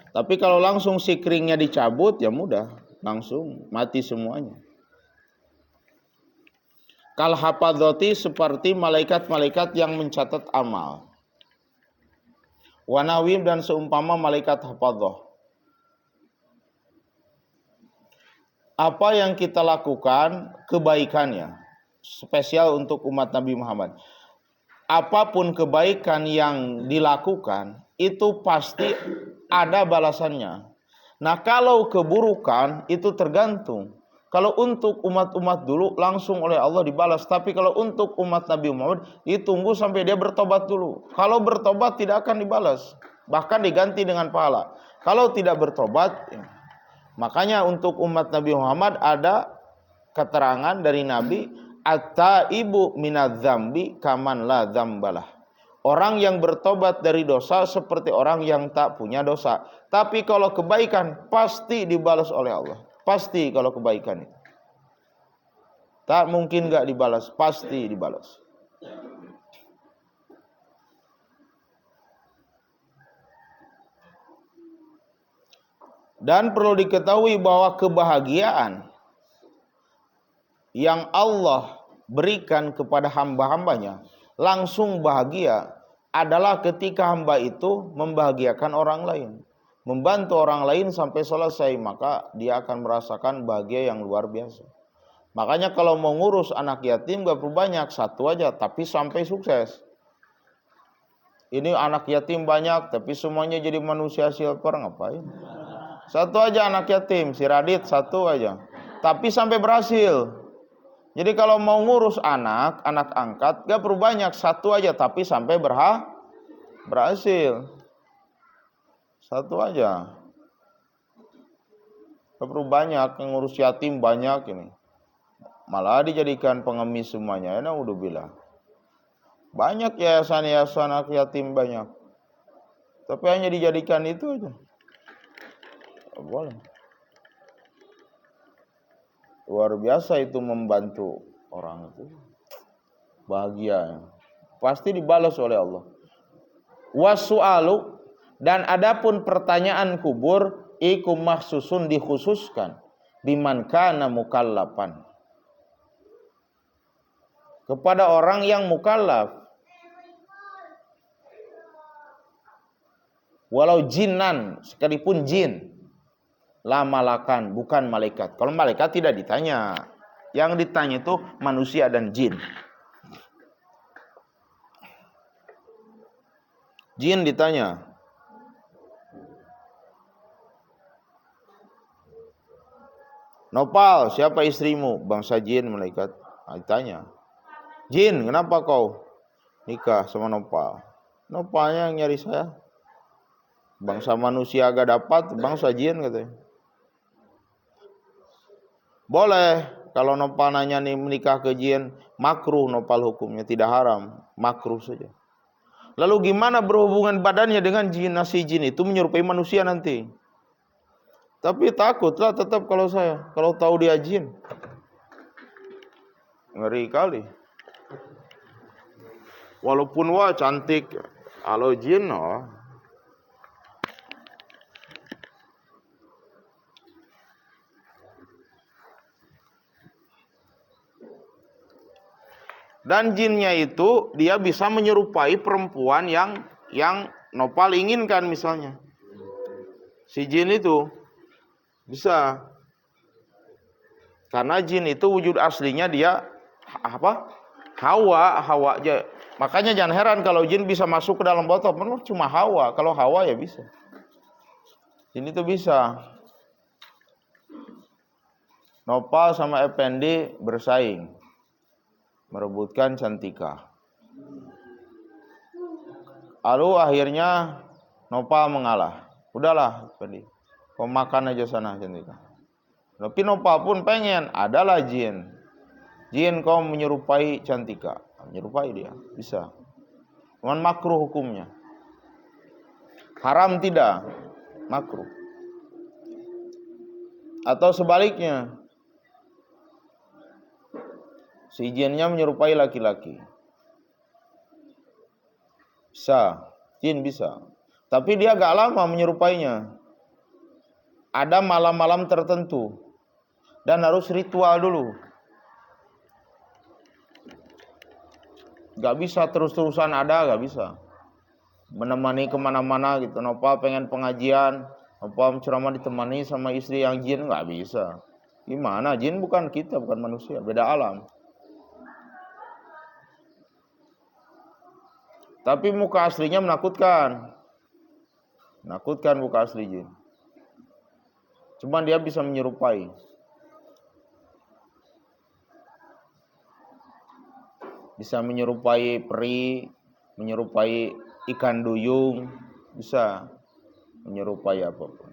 Tapi kalau langsung sikringnya dicabut, ya mudah, langsung mati semuanya. Kal hafadzati, seperti malaikat-malaikat yang mencatat amal. Wanawim, dan seumpama malaikat hafadzah. Apa yang kita lakukan, kebaikannya, spesial untuk umat Nabi Muhammad. Apapun kebaikan yang dilakukan, itu pasti ada balasannya. Nah, kalau keburukan, itu tergantung. Kalau untuk umat-umat dulu, langsung oleh Allah dibalas. Tapi kalau untuk umat Nabi Muhammad, ditunggu sampai dia bertobat dulu. Kalau bertobat, tidak akan dibalas. Bahkan diganti dengan pahala. Kalau tidak bertobat, makanya untuk umat Nabi Muhammad ada keterangan dari Nabi, at-taibu minadz-dzambi kaman la dzambalah. Orang yang bertobat dari dosa seperti orang yang tak punya dosa. Tapi kalau kebaikan pasti dibalas oleh Allah. Pasti kalau kebaikan itu. Tak mungkin gak dibalas, pasti dibalas. Dan perlu diketahui bahwa kebahagiaan yang Allah berikan kepada hamba-hambanya, langsung bahagia, adalah ketika hamba itu membahagiakan orang lain, membantu orang lain sampai selesai, maka dia akan merasakan bahagia yang luar biasa. Makanya kalau mau ngurus anak yatim gak perlu banyak, satu aja tapi sampai sukses. Ini anak yatim banyak tapi semuanya jadi manusia silver, ngapain? Satu aja anak yatim, si Radit satu aja, tapi sampai berhasil. Jadi kalau mau ngurus anak angkat gak perlu banyak, satu aja tapi sampai berhasil. Satu aja. Gak perlu banyak, yang ngurus yatim banyak ini. Malah dijadikan pengemis semuanya. Nah, udah bilang. Banyak yayasan-yayasan anak yatim banyak. Tapi hanya dijadikan itu aja. Gak boleh. Luar biasa itu membantu orang itu. Bahagia. Pasti dibalas oleh Allah. Wasu'alu, dan adapun pertanyaan kubur, iku maksusun, dikhususkan, biman kana mukallafan, kepada orang yang mukallaf. Walau jinan, sekalipun jin. La malakan, bukan malaikat. Kalau malaikat tidak ditanya. Yang ditanya itu manusia dan jin. Jin ditanya. Nopal, siapa istrimu? Bangsa jin, malaikat. Ditanya. Jin, kenapa kau nikah sama Nopal? Nopalnya yang nyari saya. Bangsa manusia agak dapat, bangsa jin katanya. Boleh, kalau Nopal nanya nih menikah ke jin, makruh Nopal hukumnya, tidak haram, makruh saja. Lalu gimana berhubungan badannya dengan jin? Si jin itu menyerupai manusia nanti. Tapi takutlah tetap kalau saya, kalau tahu dia jin. Ngeri kali. Walaupun wah cantik, kalau jin oh. Dan jinnya itu dia bisa menyerupai perempuan yang Nopal inginkan misalnya. Si jin itu bisa. Karena jin itu wujud aslinya dia apa? Hawa aja. Makanya jangan heran kalau jin bisa masuk ke dalam botol. Cuma Hawa. Kalau Hawa ya bisa. Jin itu bisa. Nopal sama Effendi bersaing, merebutkan Cantika. Lalu akhirnya Nopal mengalah. Udahlah Effendi, kau makan aja sana Cantika. Tapi Nopal pun pengen, adalah jin. Jin kau menyerupai Cantika. Menyerupai dia, bisa. Cuman makruh hukumnya. Haram tidak, makruh. Atau sebaliknya, si jinnya menyerupai laki-laki. Bisa, jin bisa. Tapi dia agak lama menyerupainya. ada malam-malam tertentu dan harus ritual dulu. Gak bisa terus-terusan ada, gak bisa. Menemani kemana-mana gitu. Nopal pengen pengajian, Nopal ceramah ditemani sama istri yang jin, gak bisa. Gimana? Jin bukan kita, bukan manusia, beda alam. Tapi muka aslinya menakutkan. Menakutkan muka asli jin. Cuman dia bisa menyerupai. Bisa menyerupai peri, menyerupai ikan duyung, bisa menyerupai apapun.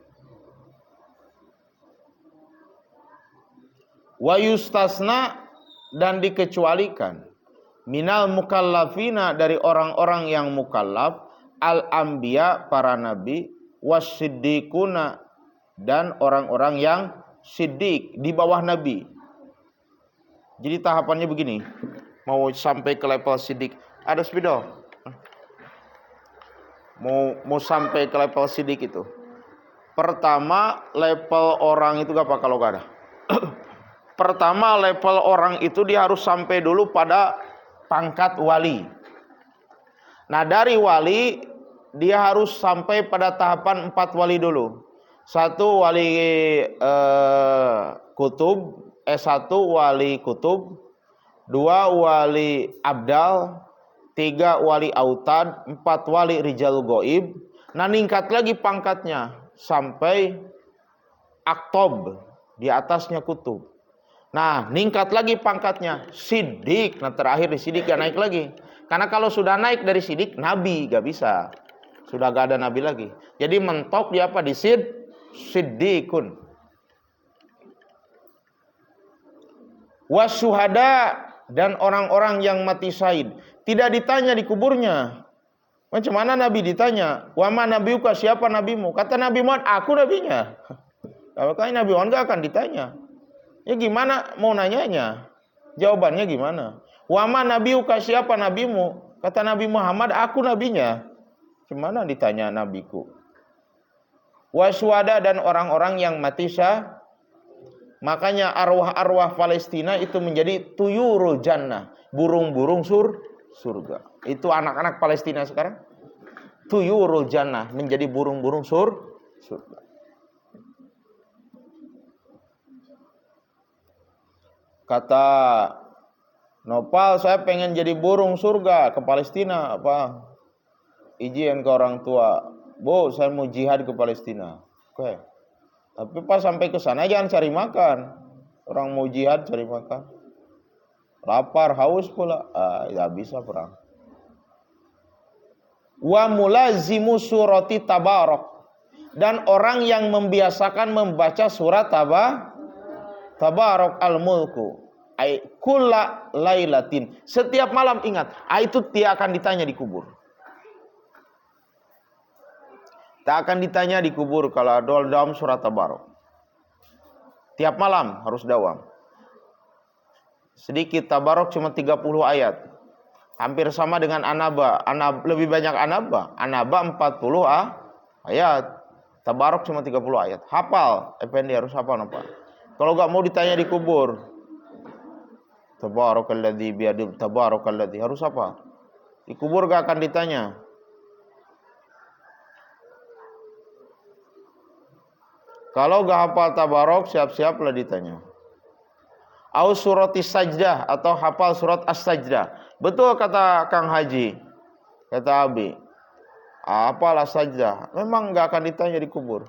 Wa yustasna, dan dikecualikan, minal mukallafina, dari orang-orang yang mukallaf, al-anbiya, para nabi, was-siddiquna, dan orang-orang yang siddiq, di bawah nabi. Jadi tahapannya begini. Mau sampai ke level siddiq, ada spidol. Mau sampai ke level siddiq itu. Pertama level orang itu gak apa kalau gak ada. Pertama level orang itu dia harus sampai dulu pada pangkat wali. Nah dari wali dia harus sampai pada tahapan 4 wali dulu. 1 wali kutub, S1 wali kutub, 2 wali abdal, 3 wali autad, 4 wali rijal goib. Nah ningkat lagi pangkatnya sampai aktob, di atasnya kutub. Nah ningkat lagi pangkatnya sidik. Nah terakhir di sidik gak naik lagi. Karena kalau sudah naik dari sidik, nabi gak bisa. Sudah gak ada nabi lagi. Jadi mentok di apa? Di sidikun. Wasyuhada, dan orang-orang yang mati syahid. Tidak ditanya di kuburnya. Macam mana Nabi ditanya? Wa ma nabiuka, siapa nabimu? Kata Nabi Muhammad, aku nabinya. Makanya Nabi Muhammad gak akan ditanya. Ya gimana mau nanyanya? Jawabannya gimana? Wa ma nabiuka, siapa nabimu? Kata Nabi Muhammad, aku nabinya. Gimana ditanya nabiku? Wasyuhada, dan orang-orang yang mati syahid. Makanya arwah-arwah Palestina itu menjadi tuyurul jannah, burung-burung surga. Itu anak-anak Palestina sekarang. Tuyurul jannah, menjadi burung-burung surga. Kata Nopal, saya pengen jadi burung surga ke Palestina. Apa? Izin ke orang tua. Bu, saya mau jihad ke Palestina. Oke. Tapi pas sampai ke sana jangan cari makan. Orang mau jihad cari makan. Lapar, haus pula. Ya bisa perang. Wa mulazimu surati tabarok, dan orang yang membiasakan membaca surat tabarok al-mulku. Ay kulla lailatin. Setiap malam ingat. Itu dia akan ditanya di kubur. Tak akan ditanya di kubur kalau dalam surat Tabarok. Tiap malam harus dawam. Sedikit Tabarok cuma 30 ayat. Hampir sama dengan Anaba. Lebih banyak Anaba. Anaba 40 ayat. Tabarok cuma 30 ayat. Hafal. Effendi harus hafal apa? Kalau gak mau ditanya di kubur. Tabarakalladzi biyadihi, tabarakalladzi, harus apa? Di kubur gak akan ditanya. Kalau gak hafal Tabarok, siap-siaplah ditanya. Au surati sajdah, atau hafal surat as-sajdah. Betul kata Kang Haji, kata Abi. Hafal as-sajdah. Memang gak akan ditanya di kubur.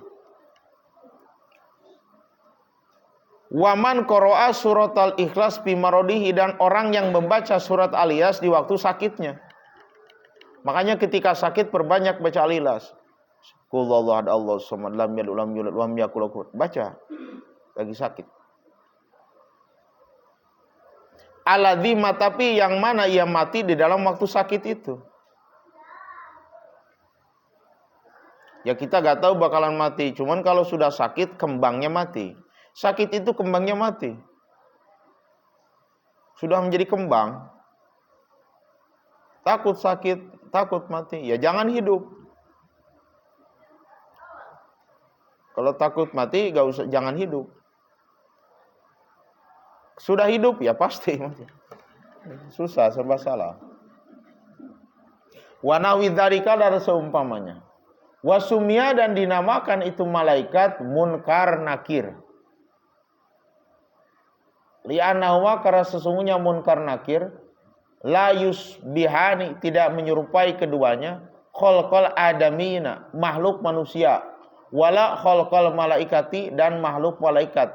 Waman qara'a surat al-ikhlas fi maradihi, dan orang yang membaca surat al-ikhlas di waktu sakitnya. Makanya ketika sakit perbanyak baca al-ikhlas. Qul ahad Allahu samad lam yalid walam yulad walam yakul lahu kufuwan ahad. Baca lagi sakit. Alladzi, tapi yang mana ia mati di dalam waktu sakit itu. Ya kita gak tahu bakalan mati. Cuman kalau sudah sakit kembangnya mati. Sakit itu kembangnya mati. Sudah menjadi kembang. Takut sakit, takut mati. Ya jangan hidup. Kalau takut mati gak usah, jangan hidup. Sudah hidup ya pasti mati. Susah, serba salah. Wa nawidzalika dan seumpamanya. Wasumia dan dinamakan itu malaikat munkar nakir. Li'annahuma karena sesungguhnya munkar nakir la yusbihani tidak menyerupai keduanya khalqal adamina makhluk manusia wala khalqal malaikati dan makhluk malaikat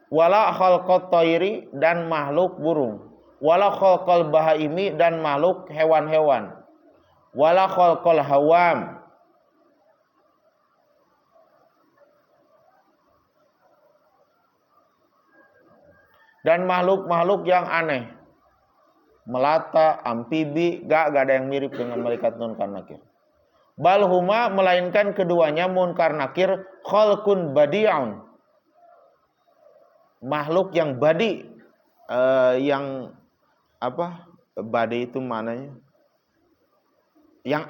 wala khalqat thairi dan makhluk burung wala khalqal bahaimi dan makhluk hewan-hewan wala khalqal hawam dan makhluk-makhluk yang aneh, melata, amfibi, gak ada yang mirip dengan malaikat munkar nakir. Bal huma melainkan keduanya munkar nakir khalqun badi'un. Makhluk yang badi, yang apa? Badi itu mananya? Yang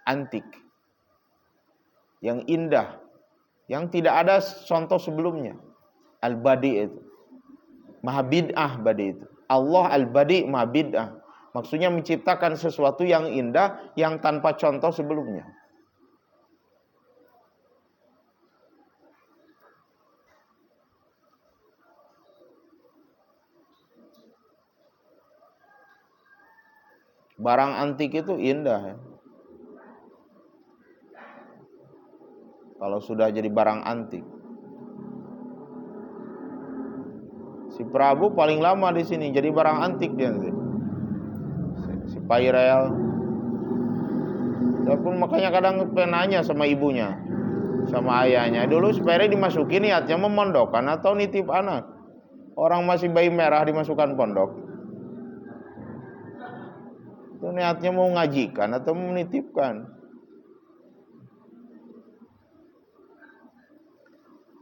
antik, yang indah, yang tidak ada contoh sebelumnya. Al-badi itu maha bid'ah, badi itu. Allah al-badi maha bid'ah. Maksudnya menciptakan sesuatu yang indah yang tanpa contoh sebelumnya. Barang antik itu indah ya. Kalau sudah jadi barang antik. Si Prabu paling lama di sini jadi barang antik dia nanti. Si Pairel. Saya pun makanya kadang penanya sama ibunya, sama ayahnya. Dulu si Pairel dimasukin niatnya memondokkan atau nitip anak. Orang masih bayi merah dimasukkan pondok. Itu niatnya mau ngajikan atau menitipkan.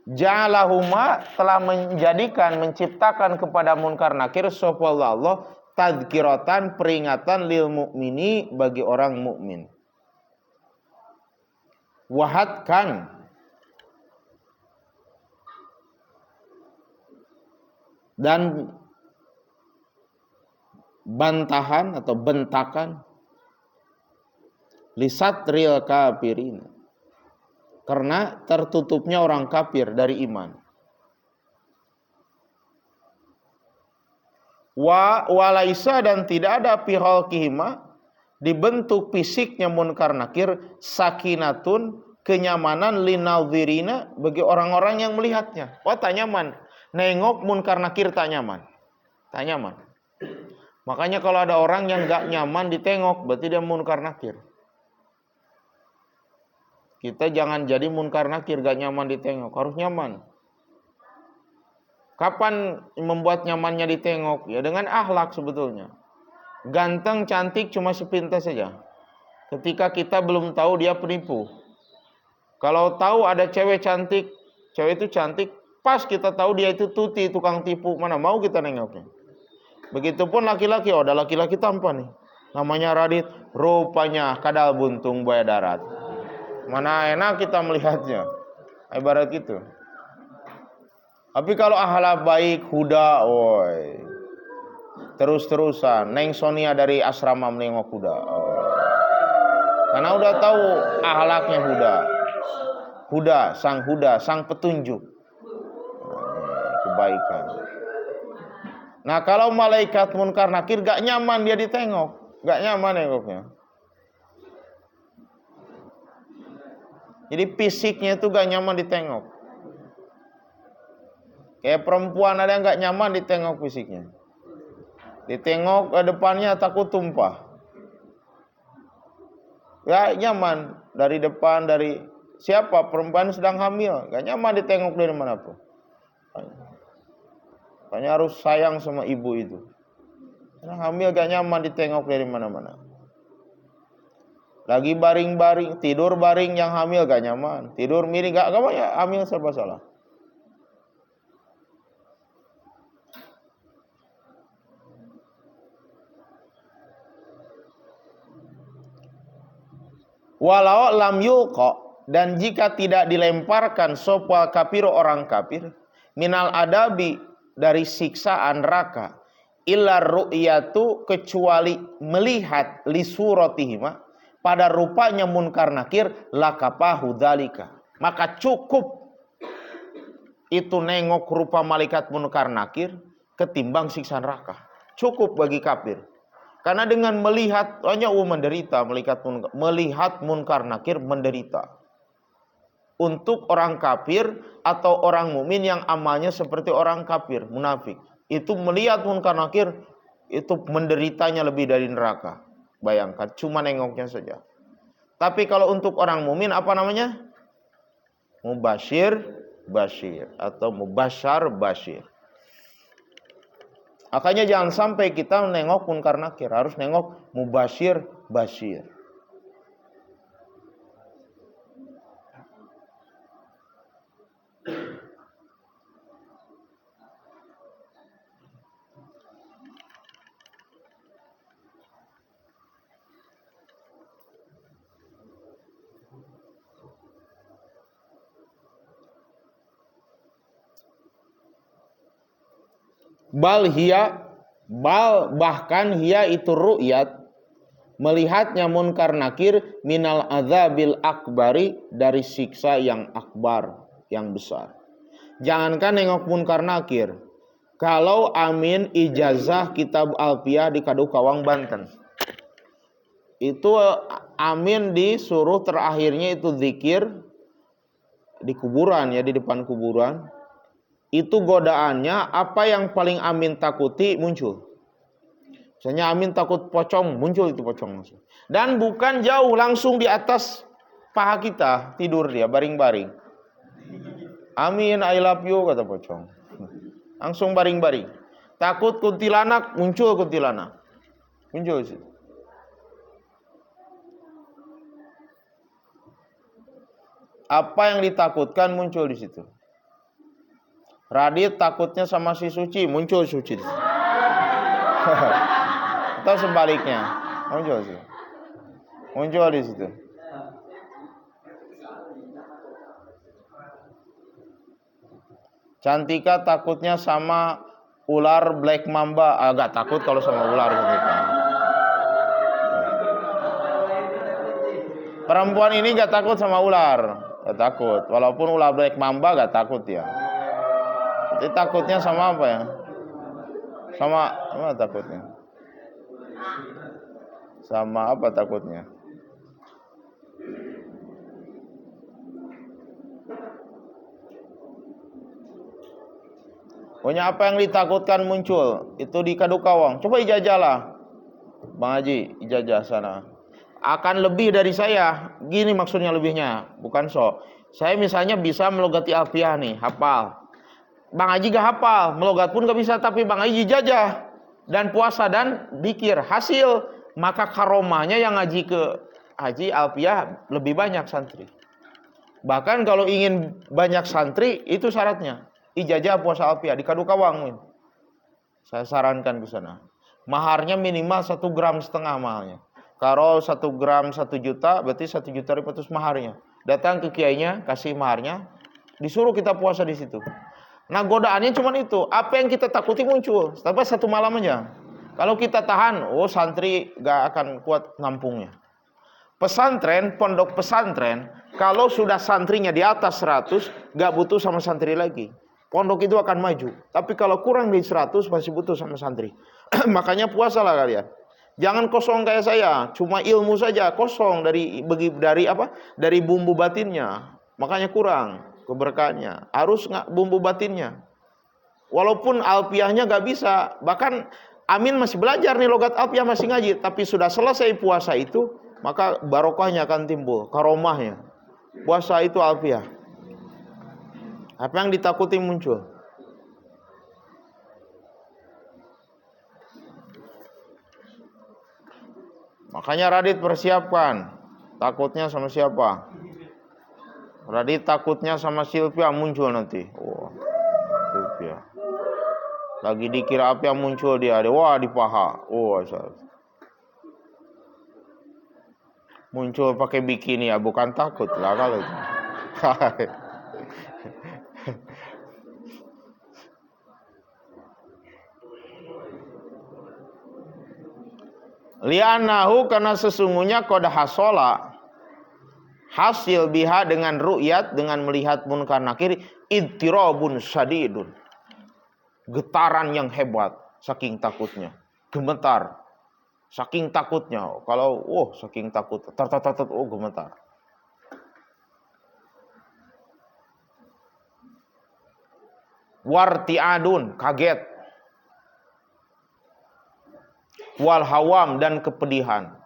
Ja'alahuma telah menciptakan kepada munkar nakir sopallah tadzkiratan peringatan lil mukmini bagi orang mukmin. Wahadkan dan bantahan atau bentakan lisatril kafirin karena tertutupnya orang kafir dari iman. Walaisa dan tidak ada pihal kihima dibentuk fisiknya munkar nakir sakinatun kenyamanan linadhirina bagi orang-orang yang melihatnya. Oh tak nyaman. Nengok munkar nakir tak nyaman. Tak nyaman. Makanya kalau ada orang yang gak nyaman ditengok berarti dia munkar nakir. Kita jangan jadi munkar nakir, gak nyaman ditengok, harus nyaman. Kapan membuat nyamannya ditengok? Ya dengan akhlak sebetulnya. Ganteng, cantik cuma sepintas saja. Ketika kita belum tahu dia penipu. Kalau tahu ada cewek cantik, cewek itu cantik, pas kita tahu dia itu tuti, tukang tipu, mana mau kita nengoknya. Begitupun laki-laki, ada laki-laki tampan nih. Namanya Radit, rupanya kadal buntung buaya darat. Mana enak kita melihatnya. Ibarat gitu. Tapi kalau akhlak baik, huda, oi. Terus-terusan. Neng Sonia dari asrama menengok huda. Karena udah tahu akhlaknya huda. Huda, sang petunjuk. Kebaikan. Nah kalau malaikat munkar nakir gak nyaman dia ditengok. Gak nyaman nengoknya. Jadi fisiknya itu gak nyaman ditengok. Kayak perempuan ada yang gak nyaman ditengok fisiknya. Ditengok ke depannya takut tumpah. Gak nyaman dari depan, dari siapa perempuan sedang hamil. Gak nyaman ditengok dari manapun. Makanya harus sayang sama ibu itu. Karena hamil gak nyaman ditengok dari mana-mana. Lagi baring-baring, tidur baring yang hamil gak nyaman. Tidur miring gak ya hamil serba salah. Walau lam yulqa, dan jika tidak dilemparkan sapa kafir orang kafir, minal adabi, dari siksaan neraka, illa ru'yatu, kecuali melihat li suratihima, pada rupanya munkar nakir, lakapahu dzalika, maka cukup itu nengok rupa malaikat munkar nakir ketimbang siksa neraka. Cukup bagi kafir. Karena dengan melihat hanya menderita, melihat munkar nakir menderita. Untuk orang kafir atau orang mukmin yang amalnya seperti orang kafir, munafik, itu melihat munkar nakir itu menderitanya lebih dari neraka. Bayangkan, cuma nengoknya saja. Tapi kalau untuk orang mukmin apa namanya? Mubashir Bashir atau Mubasyar Bashir. Makanya jangan sampai kita nengok munkar nakir, harus nengok Mubashir Bashir. Bahkan hiya itu ru'yat, melihatnya munkar nakir, minal azabil akbari, dari siksa yang akbar, yang besar. Jangankan nengok munkar nakir, kalau amin ijazah kitab Alfiyah di Kadukawang Banten, itu amin disuruh terakhirnya itu zikir di kuburan, ya, di depan kuburan. Itu godaannya apa yang paling amin takuti muncul. Misalnya amin takut pocong, muncul itu pocong langsung. Dan bukan jauh, langsung di atas paha kita tidur dia baring-baring. Amin, I love you, kata pocong. Langsung baring-baring. Takut kuntilanak, muncul kuntilanak. Muncul situ. Apa yang ditakutkan muncul di situ. Radit takutnya sama si Suci, muncul Suci. Atau sebaliknya, muncul sih. Muncul di situ. Cantika takutnya sama ular black mamba, agak takut kalau sama ular gitu. Perempuan ini gak takut sama ular, gak takut. Walaupun ular black mamba gak takut ya. Jadi takutnya sama apa ya? Sama apa takutnya? Sama apa takutnya? Pokoknya apa yang ditakutkan muncul, itu di Kadukawang. Coba ijajahlah, Bang Haji, ijajah sana. Akan lebih dari saya. Gini maksudnya lebihnya, bukan sok. Saya misalnya bisa melogati Alfiyah nih, hafal. Bang Haji gak hafal, melogat pun gak bisa, tapi Bang Haji jajah dan puasa dan dikir, hasil maka karomahnya yang ngaji ke Haji Alfiyah lebih banyak santri. Bahkan kalau ingin banyak santri, itu syaratnya ijazah puasa Alfiyah di Kadukawang. Saya sarankan ke sana. Maharnya minimal 1,5 gram mahalnya. Kalau 1 gram 1 juta, berarti 1,5 juta maharnya. Datang ke kiainya, kasih maharnya, disuruh kita puasa di situ. Nah, godaannya cuma itu. Apa yang kita takuti muncul. Tapi 1 malam aja. Kalau kita tahan, santri gak akan kuat ngampungnya. Pesantren, pondok pesantren, kalau sudah santrinya di atas 100, gak butuh sama santri lagi. Pondok itu akan maju. Tapi kalau kurang dari 100, masih butuh sama santri. Makanya puasalah kalian. Jangan kosong kayak saya. Cuma ilmu saja kosong dari bumbu batinnya. Makanya kurang keberkahannya. Harus nggak bumbu batinnya. Walaupun alfiyahnya nggak bisa, bahkan Amin masih belajar nih logat alfiyah, masih ngaji, tapi sudah selesai puasa itu, maka barokahnya akan timbul, karomahnya. Puasa itu alfiyah. Apa yang ditakuti muncul. Makanya Radit persiapkan. Takutnya sama siapa? Radit takutnya sama Sylvia, muncul nanti. Sylvia. Lagi dikira apa yang muncul dia. Wah, di paha. Muncul pakai bikini ya bukan takut lah kalau itu. Li'annahu karena sesungguhnya qad hasola hasil biha dengan ru'yat, dengan melihat munkar nakir, idtirabun syadidun, getaran yang hebat saking takutnya, gemetar saking takutnya. Kalau saking takut gemetar. Wartiadun, kaget. Wal hawam, dan kepedihan.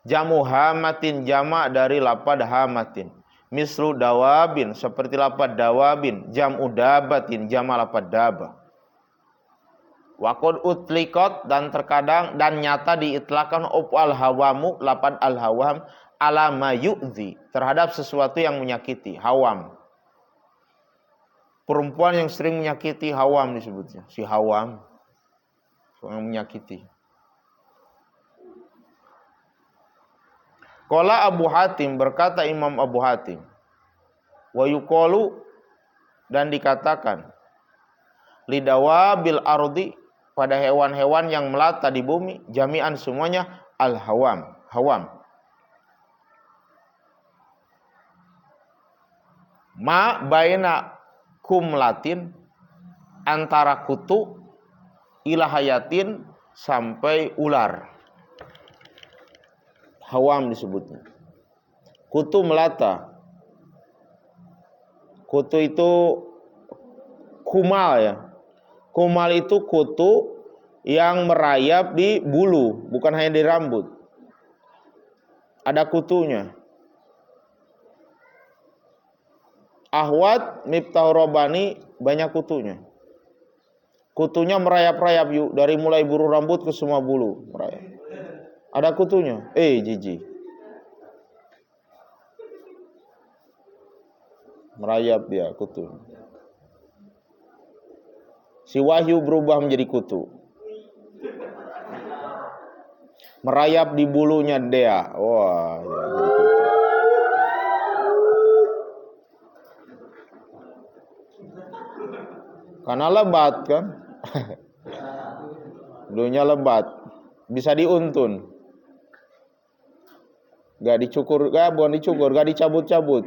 Jamu hamatin, jamak dari lapad hamatin. Mislu dawabin, seperti lapad dawabin. Jamu dabatin, jamak lapad daba. Waqad utlikot, dan terkadang dan nyata diitlakan al hawamu, lapad al hawam, ala ma yu'zi, terhadap sesuatu yang menyakiti. Hawam, perempuan yang sering menyakiti, hawam disebutnya. Si hawam yang menyakiti. Qala Abu Hatim, berkata Imam Abu Hatim, wa yuqalu, dan dikatakan, lidawabil ardi, pada hewan-hewan yang melata di bumi, jami'an semuanya, al-hawam, hawam. Ma baina kumlatin, antara kutu, ilahayatin, sampai ular. Hawam disebutnya. Kutu melata. Kutu itu kumal ya. Kumal itu kutu yang merayap di bulu, bukan hanya di rambut. Ada kutunya. Ahwat Miftah Robani, banyak kutunya. Kutunya merayap-rayap yuk, dari mulai bulu rambut ke semua bulu merayap. Ada kutunya. Jiji. Merayap dia kutunya. Si Wahyu berubah menjadi kutu. Merayap di bulunya Dea. Wah, ya, jadi kutu. Karena lebat kan. Bulunya lebat. Bisa diuntun. Gak dicabut-cabut.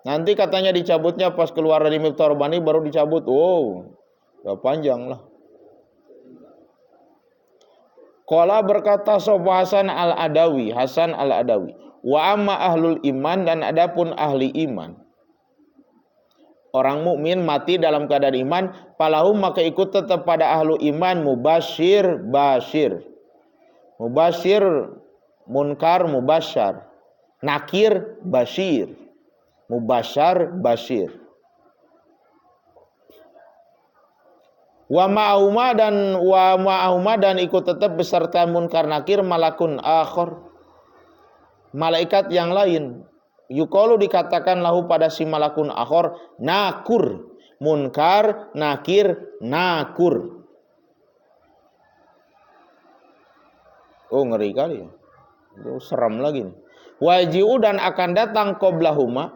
Nanti katanya dicabutnya pas keluar dari Miftah Robani baru dicabut. Udah panjang lah. Qala berkata Sofa Hasan al-Adawi, Hasan al-Adawi, wa amma ahlul iman, dan adapun ahli iman, orang mukmin mati dalam keadaan iman, falahum, maka ikut tetap pada ahlu iman mubashir bashir. Mubashir munkar mubashar. Nakir bashir. Mubashar bashir. Wa ma'ahuma, dan ikut tetap beserta munkar nakir malakun akhir, malaikat yang lain. Yuqalu, dikatakan lahu pada si malakun akhir, nakur. Munkar, nakir, nakur. Ngeri kali ya. Seram lagi nih. Waji'u, dan akan datang qoblahuma,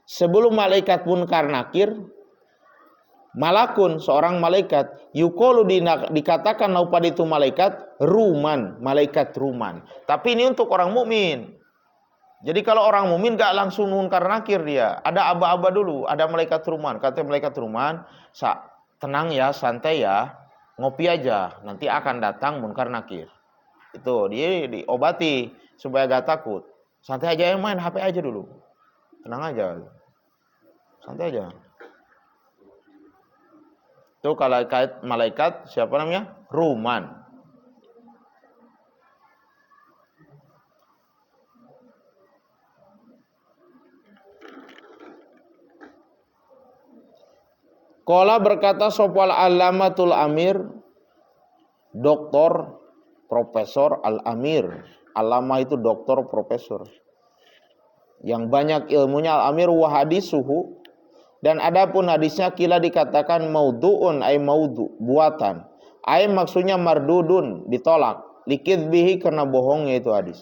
sebelum malaikat munkar nakir, malakun, seorang malaikat. Yuqalu, dikatakan lahu pada itu malaikat, ruman, malaikat ruman. Tapi ini untuk orang mukmin. Jadi kalau orang mukmin gak langsung munkar nakir dia. Ada aba-aba dulu, ada malaikat ruman. Kata malaikat ruman, tenang ya, santai ya, ngopi aja, nanti akan datang munkar nakir. Itu dia diobati supaya gak takut. Santai aja, main HP aja dulu. Tenang aja. Santai aja. Itu kalau malaikat siapa namanya? Ruman. Qala berkata sopal alamatul amir, doktor, profesor al-amir. Alama itu doktor, profesor. Yang banyak ilmunya al-amir wa hadisuhu. Dan adapun hadisnya kila dikatakan maudhu'un, ay maudhu, buatan. Ay maksudnya mardudun, ditolak. Likidbihi, karena bohongnya itu hadis.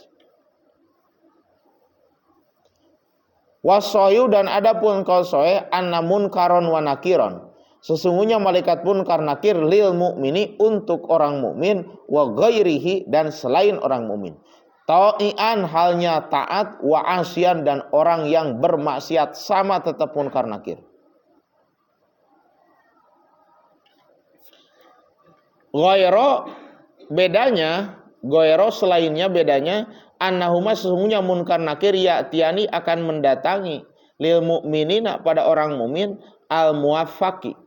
Wasoyu dan adapun kaul sahih anna munkaron wa nakiron. Sesungguhnya malaikat munkar nakir lil mukmini untuk orang mukmin wa ghairihi dan selain orang mukmin. Ta'ian halnya taat wa asyan dan orang yang bermaksiat sama tetap munkar nakir. Ghairo bedanya, ghairo selainnya bedanya annahuma sesungguhnya munkar nakir ya'tiani akan mendatangi lil mukminina pada orang mukmin al muwaffaqi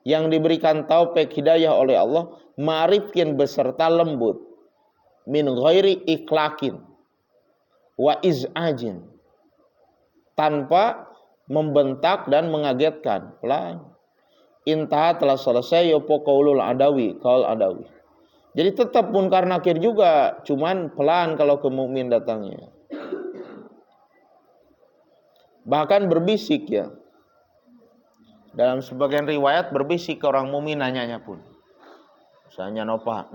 yang diberikan taufik hidayah oleh Allah, ma'rifkin beserta lembut, min ghairi iklakin wa iz'ajin, tanpa membentak dan mengagetkan. Pelan. Intaha telah selesai yopo qaulul adawi, qaul adawi. Jadi tetap munkar nakir juga, cuman pelan kalau ke mukmin datangnya. Bahkan berbisik ya. Dalam sebagian riwayat berbisik ke orang mukmin nanyanya pun. Misalnya Nopal,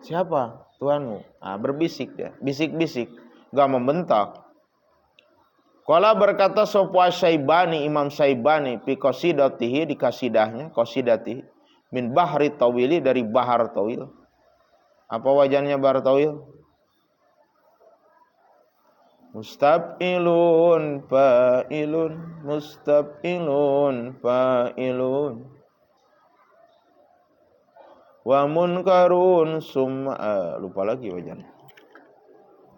siapa Tuhanmu? Nah, berbisik ya, bisik-bisik, gak membentak. Qala berkata sapa Syaibani, Imam Syaibani fi qasidatihi di kasidahnya, qasidatihi min bahri tawili dari bahar tawil. Apa wajannya bahar tawil? Mustab'ilun fa'ilun, mustab'ilun fa'ilun, wa munkarun summa, lupa lagi wajan.